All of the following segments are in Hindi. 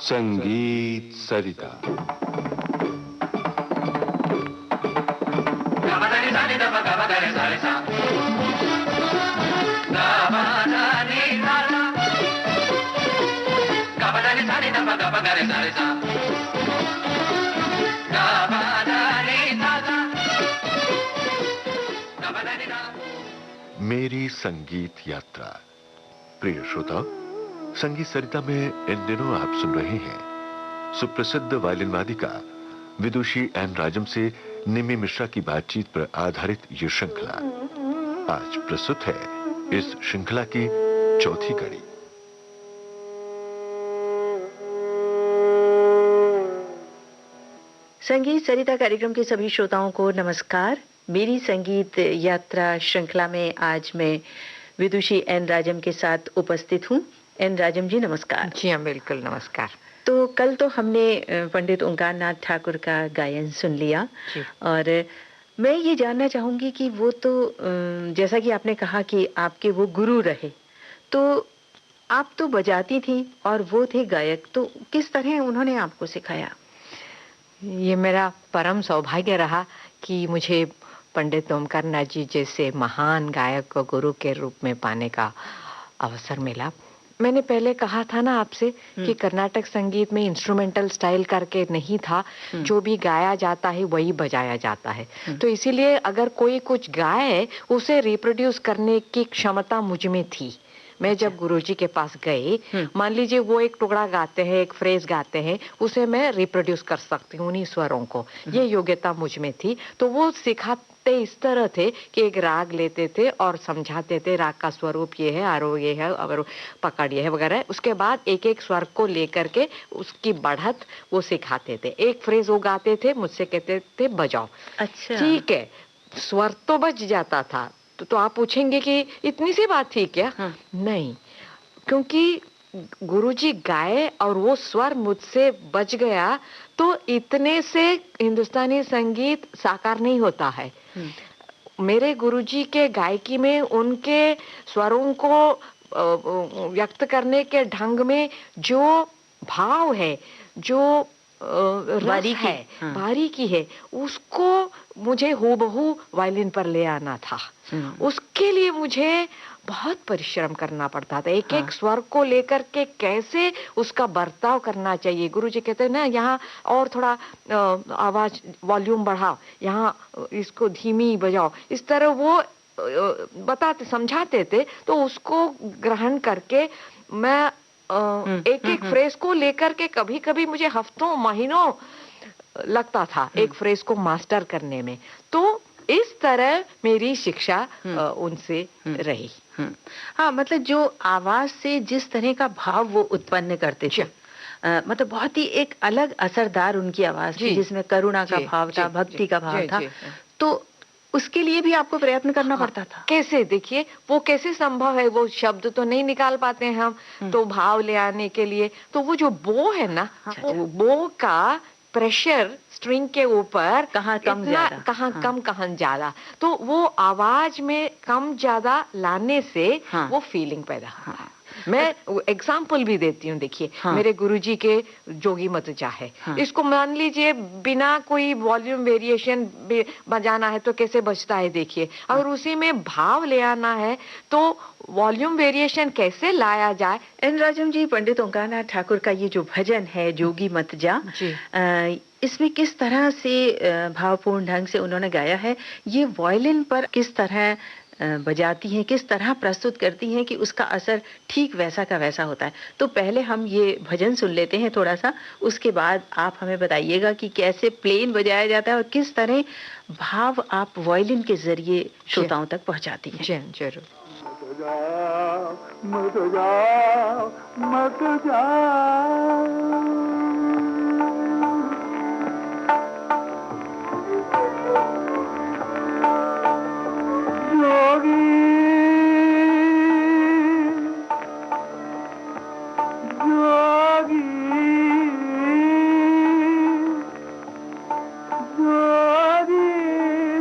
संगीत सरिता। मेरी संगीत यात्रा। प्रिय श्रोताओ, संगीत सरिता में इन दिनों आप सुन रहे हैं सुप्रसिद्ध वायलिन वादिका विदुषी एन राजम से निमि मिश्रा की बातचीत पर आधारित ये श्रृंखला। आज प्रस्तुत है इस श्रृंखला की चौथी कड़ी। संगीत सरिता कार्यक्रम के सभी श्रोताओं को नमस्कार। मेरी संगीत यात्रा श्रृंखला में आज मैं विदुषी एन राजम के साथ उपस्थित हूँ। एन राजम जी नमस्कार। जी हाँ, बिल्कुल नमस्कार। तो कल तो हमने पंडित ओंकार नाथ ठाकुर का गायन सुन लिया और मैं ये जानना चाहूंगी कि वो तो जैसा कि आपने कहा कि आपके वो गुरु रहे, तो आप तो बजाती थी और वो थे गायक, तो किस तरह उन्होंने आपको सिखाया? ये मेरा परम सौभाग्य रहा कि मुझे पंडित ओंकार नाथ जी जैसे महान गायक को गुरु के रूप में पाने का अवसर मिला। मैंने पहले कहा था ना आपसे कि कर्नाटक संगीत में इंस्ट्रूमेंटल स्टाइल करके नहीं था, जो भी गाया जाता है वही बजाया जाता है। तो इसीलिए अगर कोई कुछ गाए उसे रिप्रोड्यूस करने की क्षमता मुझ में थी। मैं जब गुरुजी के पास गई, मान लीजिए वो एक टुकड़ा गाते हैं, एक फ्रेज गाते हैं, उसे मैं रिप्रोड्यूस कर सकती हूँ उन्हीं स्वरों को, ये योग्यता मुझ में थी। तो वो सिखाते इस तरह थे कि एक राग लेते थे और समझाते थे राग का स्वरूप ये है, आरोह ये है और पकड़ ये है वगैरह। उसके बाद एक एक स्वर को लेकर के उसकी बढ़त वो सिखाते थे। एक फ्रेज वो गाते थे, मुझसे कहते थे बजाओ। अच्छा, ठीक है, स्वर तो बच जाता था। तो आप पूछेंगे कि इतनी सी बात थी क्या? नहीं, क्योंकि गुरुजी गाए और वो स्वर मुझसे बच गया तो इतने से हिंदुस्तानी संगीत साकार नहीं होता है। मेरे गुरुजी के गायकी में उनके स्वरों को व्यक्त करने के ढंग में जो भाव है, जो रस है, बारीकी है, उसको मुझे हूबहू वायलिन पर ले आना था। उसके लिए मुझे बहुत परिश्रम करना पड़ता था। एक एक स्वर को लेकर के कैसे उसका बर्ताव करना चाहिए। गुरुजी कहते हैं ना, यहाँ और थोड़ा आवाज वॉल्यूम बढ़ाओ, यहाँ इसको धीमी बजाओ, इस तरह वो बताते समझाते थे। तो उसको ग्रहण करके मैं एक एक फ्रेज को लेकर के कभी कभी मुझे हफ्तों महीनों लगता था एक फ्रेज को मास्टर करने में। तो इस तरह मेरी शिक्षा उनसे रही। हाँ, मतलब जो आवाज से जिस तरह का भाव वो उत्पन्न करते थे, मतलब बहुत ही एक अलग असरदार उनकी आवाज थी, जिसमें करुणा का भाव था, भक्ति का भाव था। तो उसके लिए भी आपको प्रयत्न करना पड़ता था। कैसे, देखिए वो कैसे संभव है, वो शब्द तो नहीं निकाल पाते हैं हम, तो भाव ले आने के लिए तो वो जो बो है ना, वो बो का प्रेशर स्ट्रिंग के ऊपर कहाँ कम ज्यादा, कहाँ कम कहाँ ज्यादा, तो वो आवाज में कम ज्यादा लाने से वो फीलिंग पैदा होता है। मैं एग्जाम्पल भी देती हूँ। देखिए, मेरे गुरुजी के जोगी मतजा है, इसको मान लीजिए बिना कोई वॉल्यूम वेरिएशन बजाना है तो कैसे बजता है देखिए। अगर उसी में भाव ले आना है तो वॉल्यूम वेरिएशन कैसे लाया जाए। एन राजम जी, पंडित ओंकार नाथ ठाकुर का ये जो भजन है जोगी मतजा, इसमें किस तरह से भावपूर्ण ढंग से उन्होंने गाया है, ये वायलिन पर किस तरह बजाती हैं, किस तरह प्रस्तुत करती हैं कि उसका असर ठीक वैसा का वैसा होता है। तो पहले हम ये भजन सुन लेते हैं थोड़ा सा, उसके बाद आप हमें बताइएगा कि कैसे प्लेन बजाया जाता है और किस तरह भाव आप वायलिन के जरिए श्रोताओं तक पहुंचाती हैं। जरूर। मत जाओ, मत जाओ, जोगी जोगी जोगी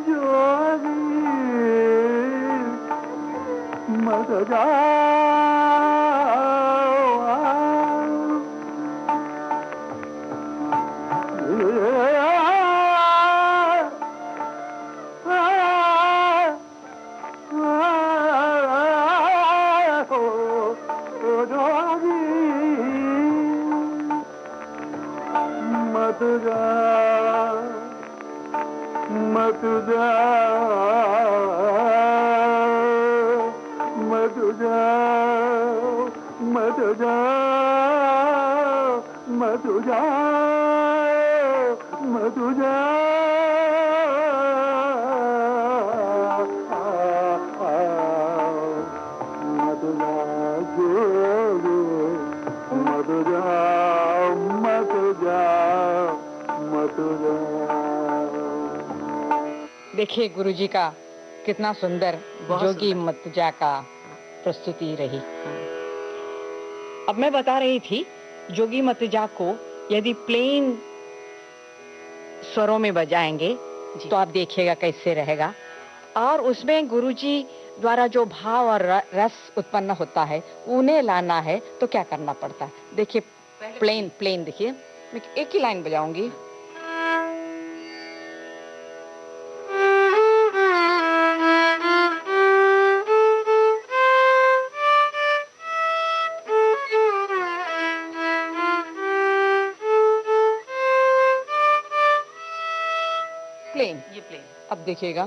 जोगी मत देखिए गुरुजी का कितना सुंदर जोगी मतजा का प्रस्तुति रही। अब मैं बता रही थी जोगी मतजा को यदि प्लेन स्वरों में बजाएंगे तो आप देखिएगा कैसे रहेगा, और उसमें गुरुजी द्वारा जो भाव और रस उत्पन्न होता है उन्हें लाना है तो क्या करना पड़ता है। देखिए प्लेन देखिए, मैं एक ही लाइन बजाऊंगी। ये प्लेन अब देखिएगा,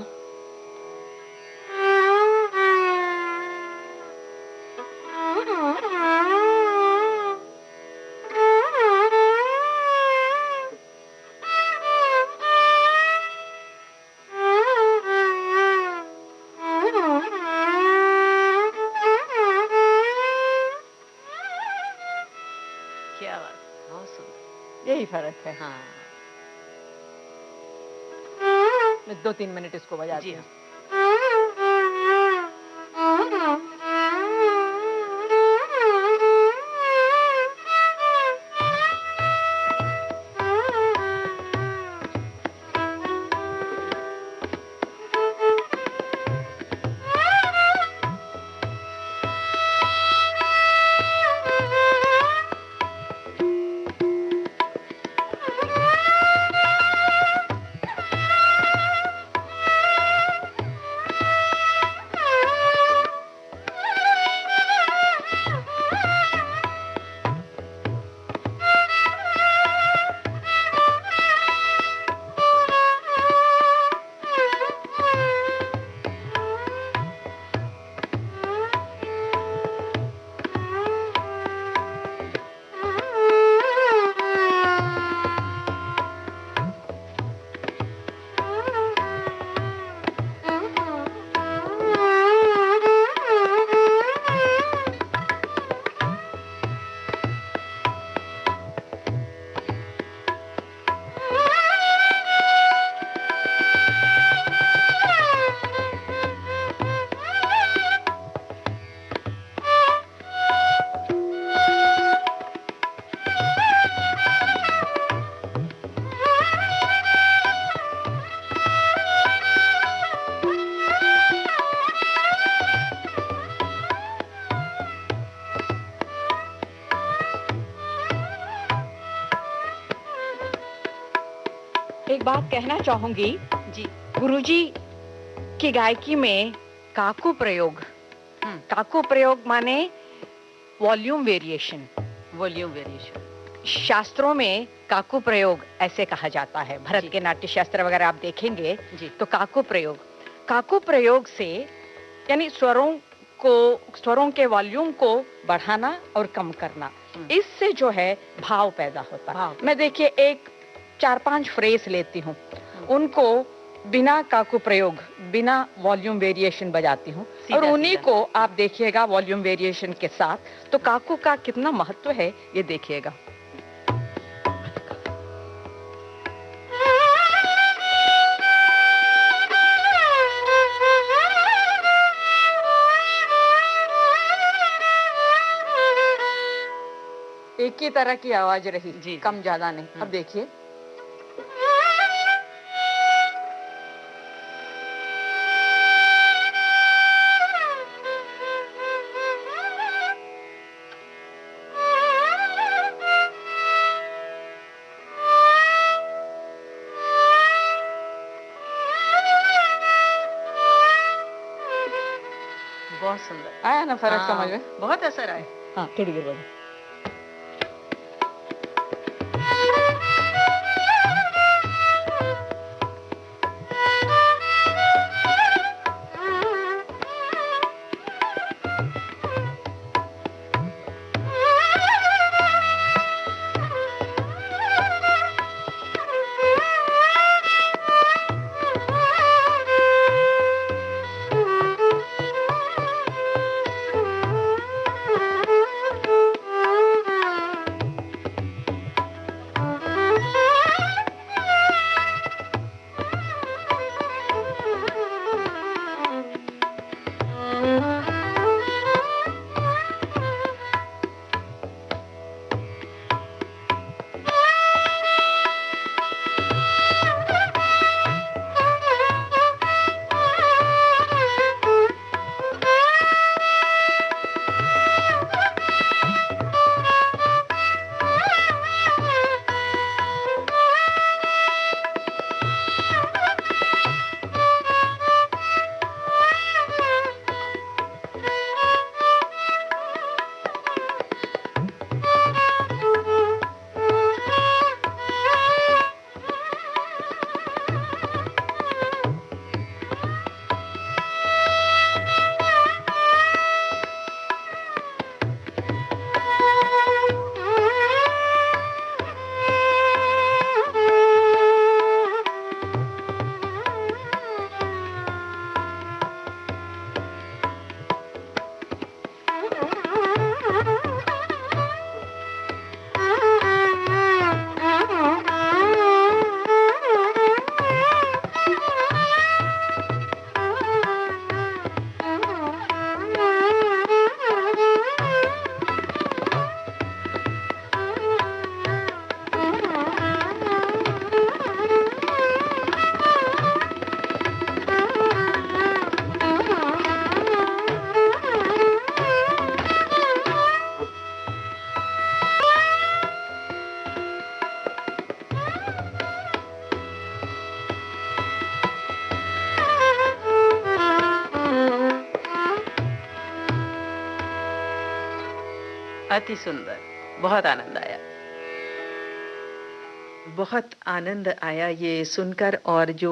क्या बात, बहुत सुंदर। यही फर्क है। हाँ, मैं 2-3 मिनट इसको बजाती हूँ। एक बात कहना चाहूंगी जी। गुरुजी की गायकी में काकू प्रयोग माने वॉल्यूम वेरिएशन। शास्त्रों में काकू प्रयोग ऐसे कहा जाता है। भरत के नाट्य शास्त्र वगैरह आप देखेंगे तो काकू प्रयोग से यानी स्वरों के वॉल्यूम को बढ़ाना और कम करना, इससे जो है भाव पैदा होता है। मैं देखिए एक 4-5 फ्रेज लेती हूँ, उनको बिना काकू प्रयोग, बिना वॉल्यूम वेरिएशन बजाती हूँ, और उन्हीं को आप देखिएगा वॉल्यूम वेरिएशन के साथ, तो काकू का कितना महत्व है ये देखिएगा। एक ही तरह की आवाज रही, कम ज्यादा नहीं। अब देखिए बहुत सुंदर। आया ना फर्क हाँ, समझ में? बहुत असर आया। हाँ, थोड़ी देर बाद। अति सुंदर, बहुत आनंद आया। बहुत आनंद आया ये सुनकर। और जो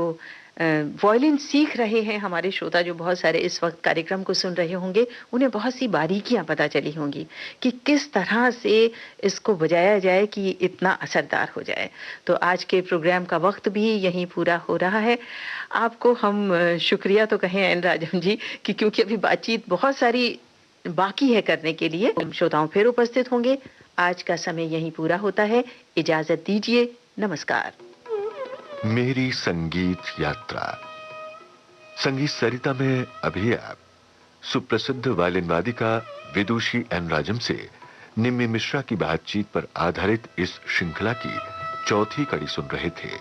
वायलिन सीख रहे हैं हमारे श्रोता, जो बहुत सारे इस वक्त कार्यक्रम को सुन रहे होंगे, उन्हें बहुत सी बारीकियां पता चली होंगी कि किस तरह से इसको बजाया जाए कि ये इतना असरदार हो जाए। तो आज के प्रोग्राम का वक्त भी यहीं पूरा हो रहा है। आपको हम शुक्रिया तो कहें एन राजम जी कि क्योंकि अभी बातचीत बहुत सारी बाकी है करने के लिए। श्रोताओं फिर उपस्थित होंगे। आज का समय यहीं पूरा होता है। इजाजत दीजिए, नमस्कार। मेरी संगीत यात्रा। संगीत सरिता में अभी आप सुप्रसिद्ध वायलिन वादिका विदुषी एन राजम से निम्मी मिश्रा की बातचीत पर आधारित इस श्रृंखला की चौथी कड़ी सुन रहे थे।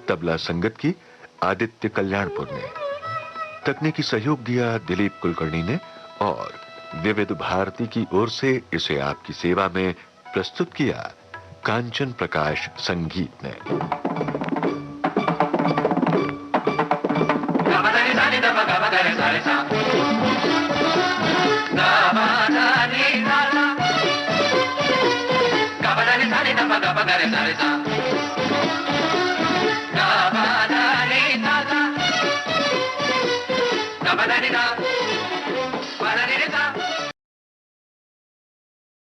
तबला संगत की आदित्य कल्याणपुर ने, तकनीकी सहयोग दिया दिलीप कुलकर्णी ने, और विविध भारती की ओर से इसे आपकी सेवा में प्रस्तुत किया कांचन प्रकाश संगीत ने। Ba-da-dee-da, ba-da-dee-da.